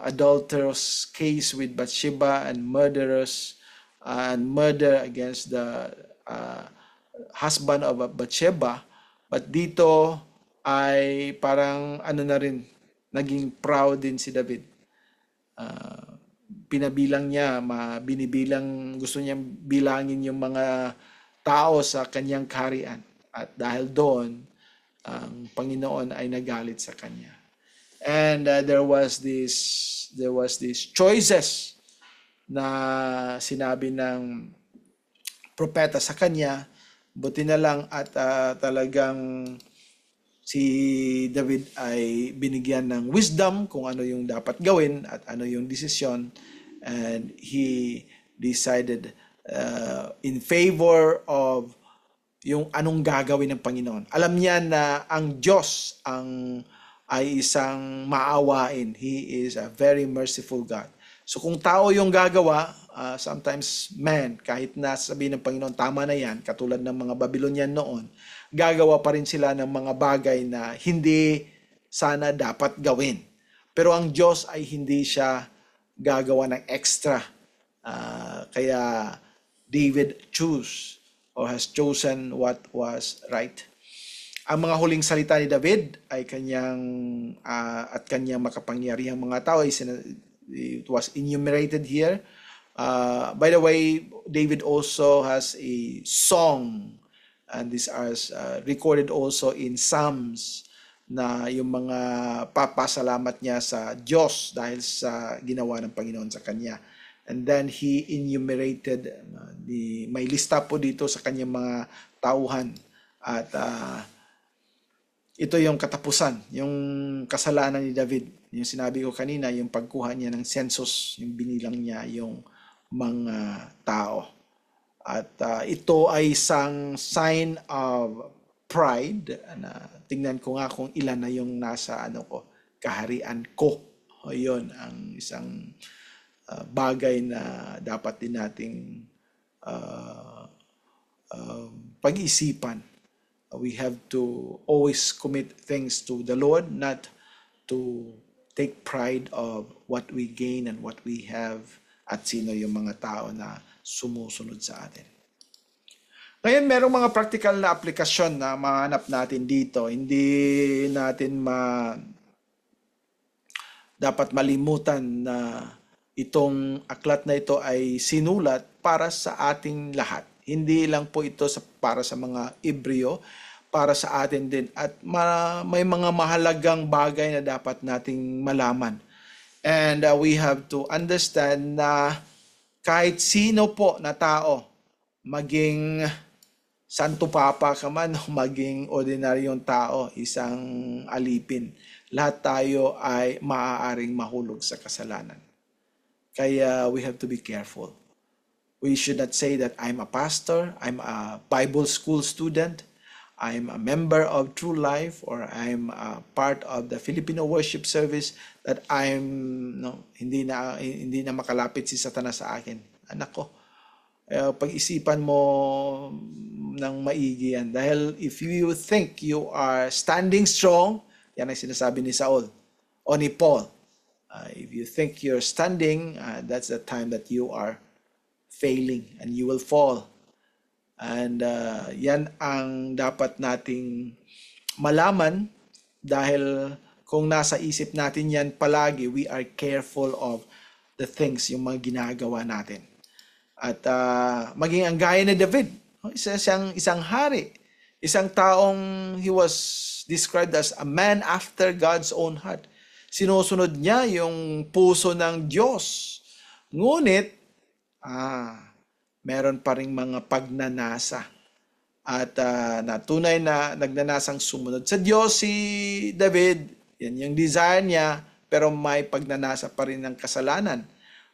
adulterous case with Bathsheba and murder against the husband of Bathsheba. But dito ay parang na rin, naging proud din si David. Pinabilang niya, gusto niyang bilangin yung mga tao sa kanyang kaharian. At dahil doon, ang Panginoon ay nagalit sa kanya. And there was this choices na sinabi ng propeta sa kanya, buti na lang at talagang si David ay binigyan ng wisdom kung ano yung dapat gawin at ano yung desisyon, and he decided in favor of yung anong gagawin ng Panginoon. Alam niya na ang Diyos ay isang maawain. He is a very merciful God. So kung tao yung gagawa, sometimes kahit na sabihin ng Panginoon, tama na yan, katulad ng mga Babylonian noon, gagawa pa rin sila ng mga bagay na hindi sana dapat gawin. Pero ang Diyos ay hindi siya gagawa ng extra. Kaya David has chosen what was right. Ang mga huling salita ni David ay kanyang makapangyarihang mga tao. It was enumerated here. By the way, David also has a song, and these are recorded also in Psalms, na yung mga papasalamat niya sa Diyos dahil sa ginawa ng Panginoon sa kanya. And then he enumerated May lista po dito sa kanyang mga tauhan. At ito yung katapusan, yung kasalanan ni David. Yung sinabi ko kanina, yung pagkuha niya ng census, yung binilang niya yung mga tao. At ito ay isang sign of pride. Tingnan ko nga kung ilan na yung nasa kaharian ko. Yun ang isang bagay na dapat din nating pag-isipan. We have to always commit things to the Lord, not to take pride of what we gain and what we have at sino yung mga tao na sumusunod sa atin. Ngayon, merong mga practical na aplikasyon na mahanap natin dito. Hindi natin dapat malimutan na itong aklat na ito ay sinulat para sa ating lahat. Hindi lang po ito para sa mga Hebreo, para sa atin din. At may mga mahalagang bagay na dapat nating malaman. And we have to understand na kahit sino po na tao, maging Santo Papa ka man o maging ordinaryong tao, isang alipin, lahat tayo ay maaaring mahulog sa kasalanan. Kaya we have to be careful. We should not say that I'm a pastor, I'm a Bible school student, I'm a member of True Life, or I'm a part of the Filipino worship service, that hindi na makalapit si Satanas sa akin. Anak ko, pag-isipan mo ng maigi yan. Dahil if you think you are standing strong, yan ang sinasabi ni Saul o ni Paul. If you think you're standing, that's the time that you are failing and you will fall. And yan ang dapat nating malaman, dahil kung nasa isip natin yan palagi, we are careful of the things, yung mga ginagawa natin. At maging ang gaya ni David, isang hari, isang taong he was described as a man after God's own heart. Sinusunod niya yung puso ng Diyos. Ngunit, meron pa ring mga pagnanasa. At natunay na nagnanasang sumunod sa Diyos si David. Yan yung desire niya, pero may pagnanasa pa rin ng kasalanan.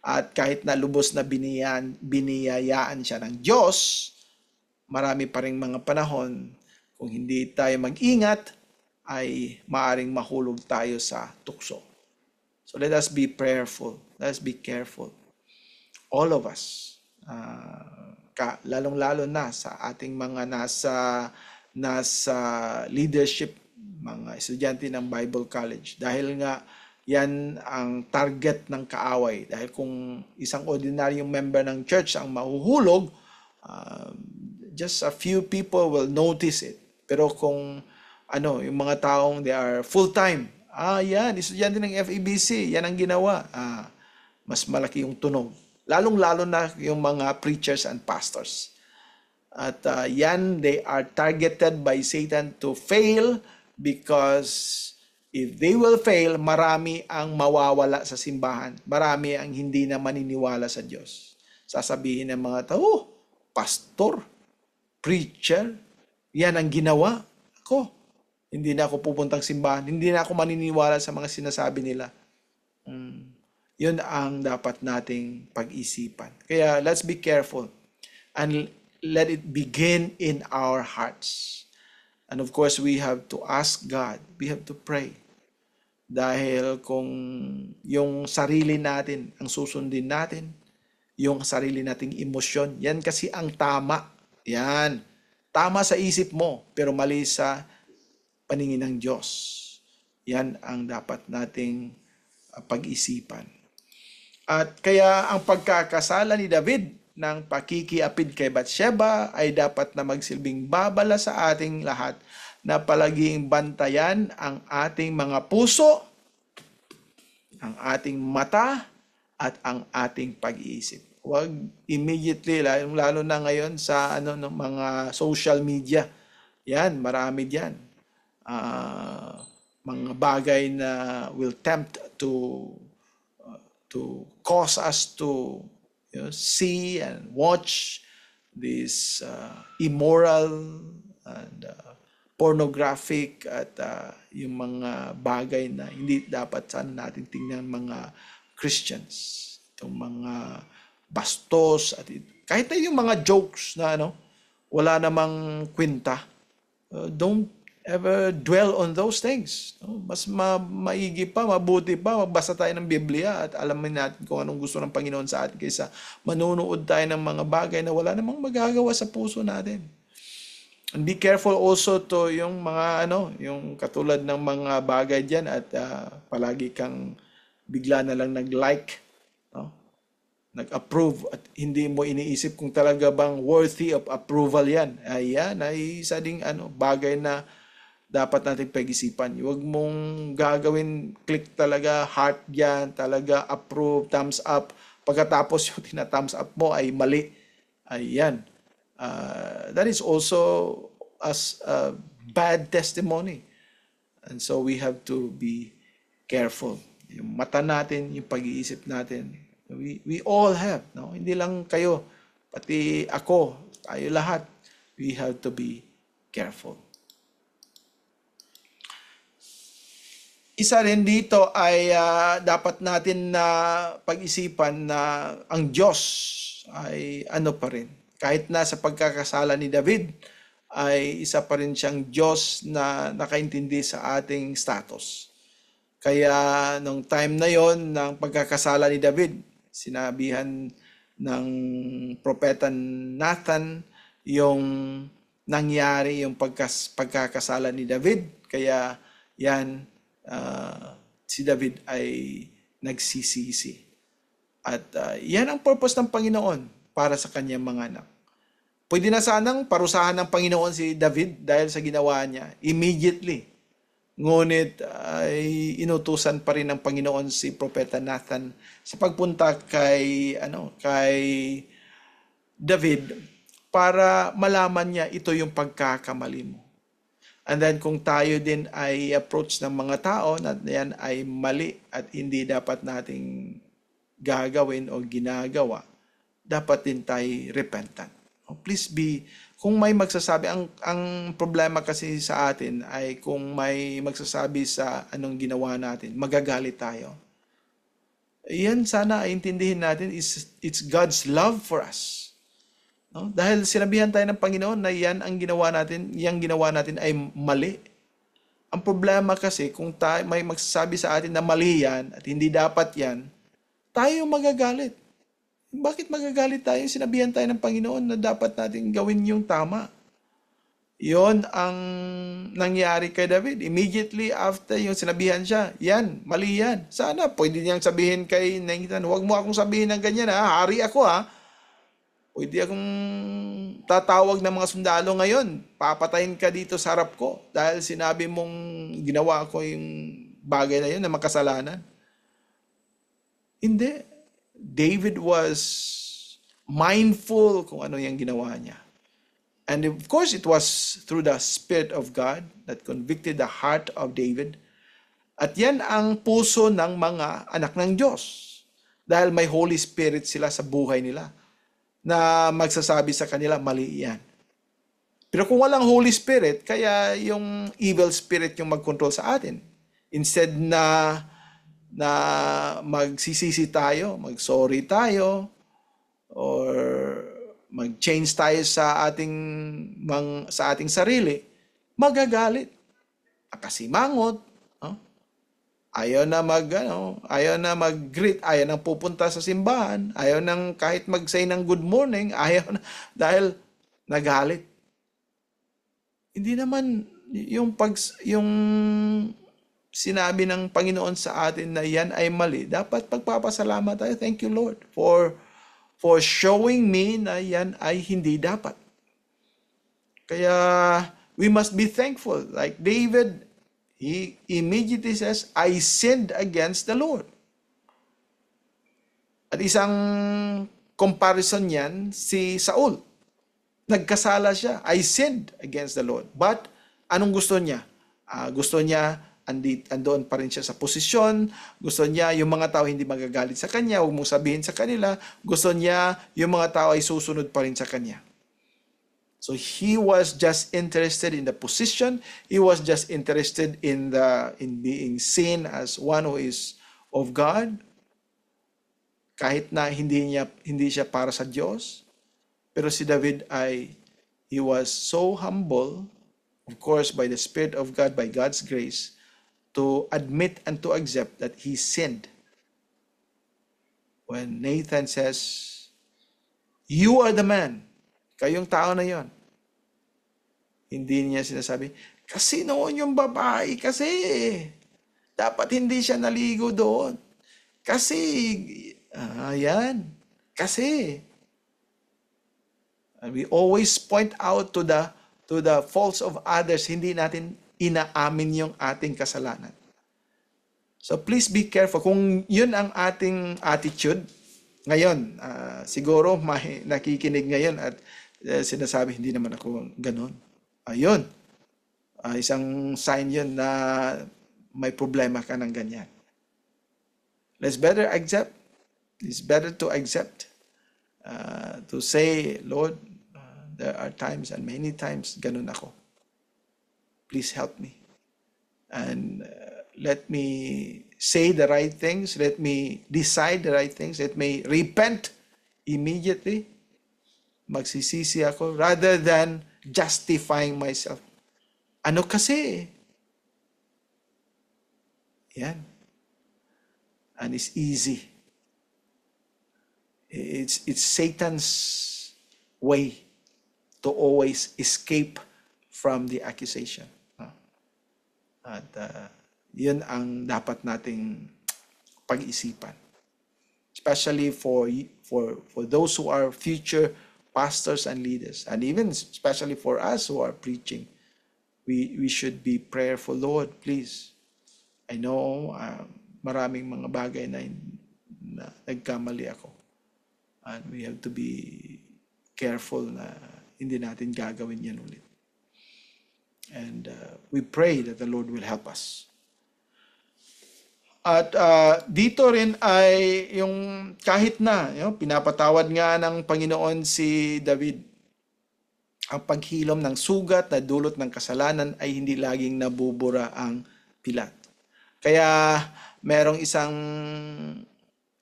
At kahit na lubos na biniyayaan siya ng Diyos, marami pa ring mga panahon, kung hindi tayo mag-ingat, ay maaring mahulog tayo sa tukso. So let us be prayerful. Let us be careful. All of us, lalong-lalo na sa ating mga nasa leadership, mga estudyante ng Bible College. Dahil nga, yan ang target ng kaaway. Dahil kung isang ordinaryong member ng church ang mahuhulog, just a few people will notice it. Pero kung yung mga taong they are full-time, yan, estudyante ng FEBC, yan ang ginawa, mas malaki yung tunog. Lalong-lalo na yung mga preachers and pastors. At yan, they are targeted by Satan to fail, because if they will fail, marami ang mawawala sa simbahan. Marami ang hindi na maniniwala sa Diyos. Sasabihin ng mga tao, pastor, preacher, yan ang ginawa ko. Hindi na ako pupuntang simbahan. Hindi na ako maniniwala sa mga sinasabi nila. Yun ang dapat nating pag-isipan. Kaya let's be careful and let it begin in our hearts. And of course, we have to ask God. We have to pray. Dahil kung yung sarili natin ang susundin natin, yung sarili nating emosyon, yan kasi ang tama. Yan. Tama sa isip mo, pero mali sa paningin ng Diyos. Yan ang dapat nating pag-isipan. At kaya ang pagkakasala ni David ng pakikiapid kay Bathsheba ay dapat na magsilbing babala sa ating lahat na palaging bantayan ang ating mga puso, ang ating mata, at ang ating pag-iisip. Huwag immediately, lalo na ngayon sa mga social media. Yan, marami diyan. Mga bagay na will tempt to cause us to see and watch this immoral and pornographic at yung mga bagay na hindi dapat sana natin tingnan mga Christians. Itong mga bastos at kahit na yung mga jokes na wala namang kwenta. Don't ever dwell on those things. Mas maigi pa, mabuti pa, magbasa tayo ng Biblia at alamin natin kung anong gusto ng Panginoon sa atin kaysa manunood tayo ng mga bagay na wala namang magagawa sa puso natin. And be careful also to yung mga yung katulad ng mga bagay diyan at palagi kang bigla na lang nag-like, nag-approve at hindi mo iniisip kung talaga bang worthy of approval yan. Ayan, ay isa ding bagay na dapat natin pag-isipan. Huwag mong gagawin, click talaga, heart yan, talaga approve, thumbs up. Pagkatapos yung tina-thumbs up mo ay mali. Ayan. That is also as a bad testimony. And so we have to be careful. Yung mata natin, yung pag-iisip natin, we all have, hindi lang kayo, pati ako, tayo lahat, we have to be careful. Isa rin dito ay dapat natin na pag-isipan na ang Diyos ay pa rin. Kahit na sa pagkakasala ni David, ay isa pa rin siyang Diyos na nakaintindi sa ating status. Kaya nung time na yon ng pagkakasala ni David, sinabihan ng propeta Nathan yung nangyari, yung pagkakasala ni David. Kaya yan, si David ay nagsisisi. At yan ang purpose ng Panginoon para sa kanyang mga anak. Pwede na sanang parusahan ng Panginoon si David dahil sa ginawa niya immediately. Ngunit ay inutusan pa rin ng Panginoon si Propeta Nathan sa pagpunta kay David para malaman niya ito yung pagkakamali mo. And then kung tayo din ay approach ng mga tao na yan ay mali at hindi dapat nating gagawin o ginagawa, dapat din tayo repentant. Please be, kung may magsasabi, ang problema kasi sa atin ay kung may magsasabi sa anong ginawa natin, magagalit tayo. Yan sana ay intindihin natin, it's God's love for us. Dahil sinabihan tayo ng Panginoon na yan ang ginawa natin, yung ginawa natin ay mali. Ang problema kasi kung may magsasabi sa atin na mali yan at hindi dapat yan, tayo magagalit. Bakit magagalit tayo? Sinabihan tayo ng Panginoon na dapat natin gawin yung tama. Yon ang nangyari kay David. Immediately after yung sinabihan siya, yan, mali yan. Sana pwede niyang sabihin kay Nathan, huwag mo akong sabihin ng ganyan hari ako Pwede akong tatawag ng mga sundalo ngayon. Papatayin ka dito sa harap ko dahil sinabi mong ginawa ko yung bagay na yun na makasalanan. Hindi. David was mindful kung ano yung ginawa niya. And of course, it was through the Spirit of God that convicted the heart of David. At yan ang puso ng mga anak ng Diyos. Dahil may Holy Spirit sila sa buhay nila na magsasabi sa kanila, mali yan. Pero kung walang Holy Spirit, kaya yung evil spirit yung mag-control sa atin. Instead na magsisisi tayo, mag-sorry tayo, or mag-change tayo sa ating sarili, magagalit, akasimangot, ayaw na mag-greet, ayaw nang pupunta sa simbahan, ayaw nang kahit mag-say ng good morning, ayaw na dahil nagalit. Hindi naman yung sinabi ng Panginoon sa atin na yan ay mali, dapat pagpapasalamat tayo. Thank you, Lord, for showing me na yan ay hindi dapat. Kaya we must be thankful. Like David, he immediately says, I sinned against the Lord. At isang comparison niyan, si Saul. Nagkasala siya. I sinned against the Lord. But anong gusto niya? Gusto niya andoon pa rin siya sa posisyon. Gusto niya yung mga tao hindi magagalit sa kanya. Huwag mong sabihin sa kanila. Gusto niya yung mga tao ay susunod pa rin sa kanya. So he was just interested in the position. He was just interested in being seen as one who is of God, kahit na hindi siya para sa Diyos. Pero si David he was so humble, of course, by the Spirit of God, by God's grace, to admit and to accept that he sinned. When Nathan says, "You are the man," kayong tao na yon, hindi niya sinasabi, kasi noon yung babae, kasi dapat hindi siya naligo doon. Kasi, yan, kasi. And we always point out to the faults of others, hindi natin inaamin yung ating kasalanan. So please be careful. Kung yun ang ating attitude, ngayon, siguro may nakikinig ngayon at sinasabi, hindi naman ako ganun. Ayun, isang sign yun na may problema ka ng ganyan. It's better to accept, to say, Lord, there are times and many times ganun ako. Please help me. And let me say the right things. Let me decide the right things. Let me repent immediately. Magsisisi ako rather than justifying myself. Ano kasi? Yan. And it's easy. It's Satan's way to always escape from the accusation. At yun ang dapat nating pag-isipan. Especially for those who are future pastors and leaders, and even especially for us who are preaching, we should be prayerful. Lord, please, I know maraming mga bagay na nagkamali ako, and we have to be careful na hindi natin gagawin yan ulit. And we pray that the Lord will help us. At dito rin ay yung kahit na pinapatawad nga ng Panginoon si David, ang paghilom ng sugat na dulot ng kasalanan ay hindi laging nabubura ang pilat. Kaya merong isang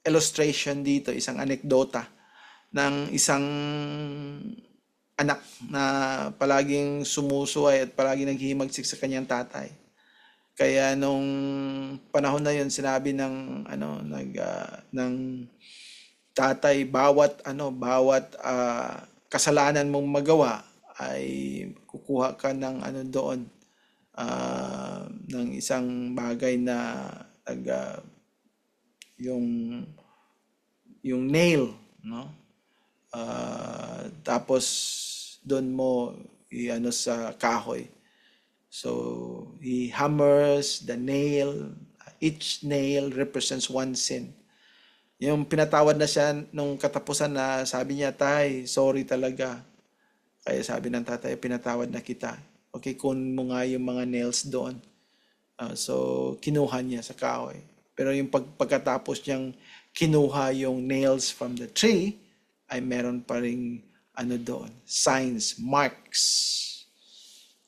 illustration dito, isang anekdota ng isang anak na palaging sumusuway at palaging naghihimagsik sa kanyang tatay. Kaya nung panahon na 'yon, sinabi ng ng tatay, bawat kasalanan mong magawa ay kukuha ka ng doon, ng isang bagay na yung nail, no? Tapos doon mo sa kahoy. So he hammers the nail. Each nail represents one sin. Yung pinatawad na siya nung katapusan, na sabi niya, "Tay, sorry talaga." Kaya sabi ng tatay, "Pinatawad na kita. Okay, kun mo nga yung mga nails doon." So kinuha niya sa kahoy. Pero yung pagkatapos niyang kinuha yung nails from the tree, ay meron pa ring doon, signs, marks,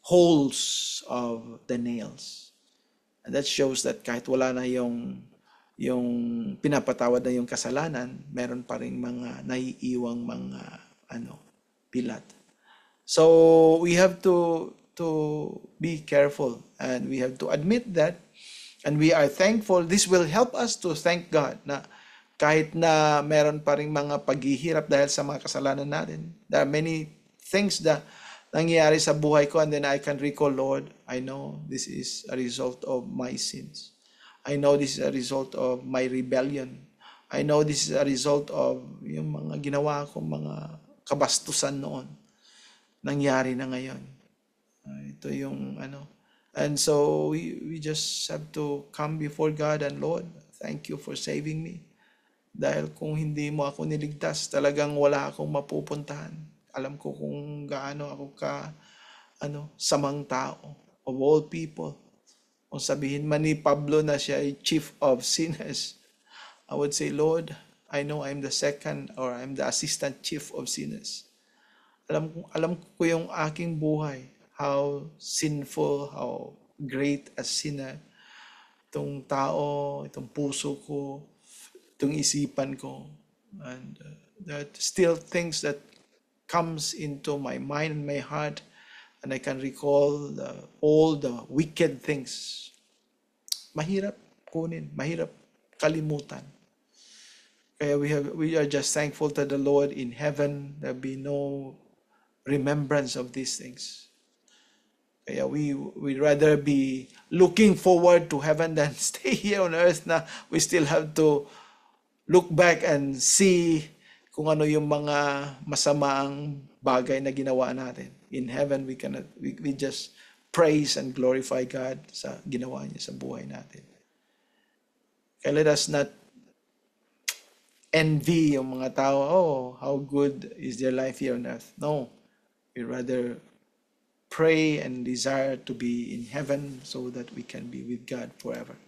holes of the nails. And that shows that kahit wala na yung pinapatawad na yung kasalanan, meron pa ring mga naiiwang mga pilat. So we have to be careful, and we have to admit that, and we are thankful. This will help us to thank God na kahit na meron pa ring mga paghihirap dahil sa mga kasalanan natin. There are many things that nangyayari sa buhay ko, and then I can recall, Lord, I know this is a result of my sins. I know this is a result of my rebellion. I know this is a result of yung mga ginawa kong mga kabastusan noon. Nangyari na ngayon. Ito yung And so we just have to come before God and, Lord, thank you for saving me. Dahil kung hindi mo ako niligtas, talagang wala akong mapupuntahan. Alam ko kung gaano ako samang tao, of all people. Kung sabihin man ni Pablo na siya ay chief of sinners, I would say, Lord, I know I'm the second, or I'm the assistant chief of sinners. Alam ko yung aking buhay, how sinful, how great a sinner itong tao, itong puso ko, itong isipan ko. And that still things that comes into my mind and my heart, and I can recall all the wicked things. Mahirap kunin, mahirap kalimutan. Kaya we are just thankful to the Lord in heaven. There be no remembrance of these things. Kaya we rather be looking forward to heaven than stay here on earth na we still have to look back and see kung ano yung mga masamaang bagay na ginawa natin. In heaven, we just praise and glorify God sa ginawa niya sa buhay natin. Kaya let us not envy yung mga tao, oh, how good is their life here on earth. No, we rather pray and desire to be in heaven so that we can be with God forever.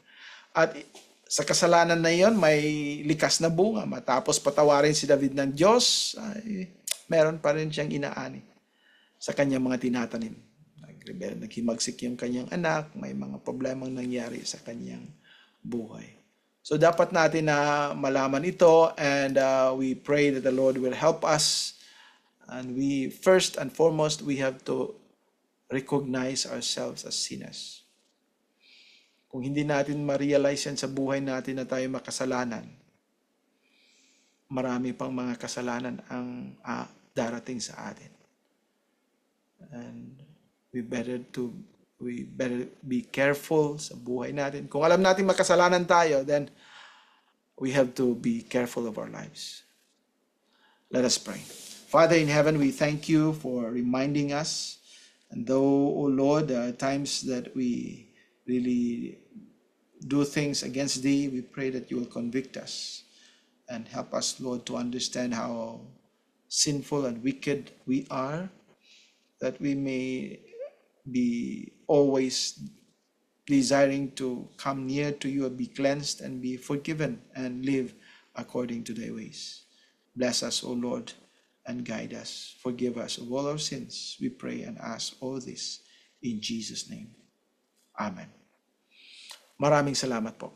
At sa kasalanan na iyon, may likas na bunga. Matapos patawarin si David ng Diyos, ay meron pa rin siyang inaani sa kanyang mga tinatanim. Naghimagsik yung kanyang anak, may mga problemang nangyari sa kanyang buhay. So dapat natin na malaman ito, and we pray that the Lord will help us. And we, first and foremost, we have to recognize ourselves as sinners. Kung hindi natin ma-realize yan sa buhay natin na tayo makasalanan, marami pang mga kasalanan ang darating sa atin. And we better be careful sa buhay natin. Kung alam natin makasalanan tayo, then we have to be careful of our lives. Let us pray. Father in heaven, we thank you for reminding us. And though, O Lord, there are times that we really do things against thee, we pray that you will convict us and help us, Lord, to understand how sinful and wicked we are, that we may be always desiring to come near to you and be cleansed and be forgiven and live according to thy ways. Bless us, O Lord, and guide us. Forgive us of all our sins, we pray and ask all this in Jesus' name. Amen. Maraming salamat po.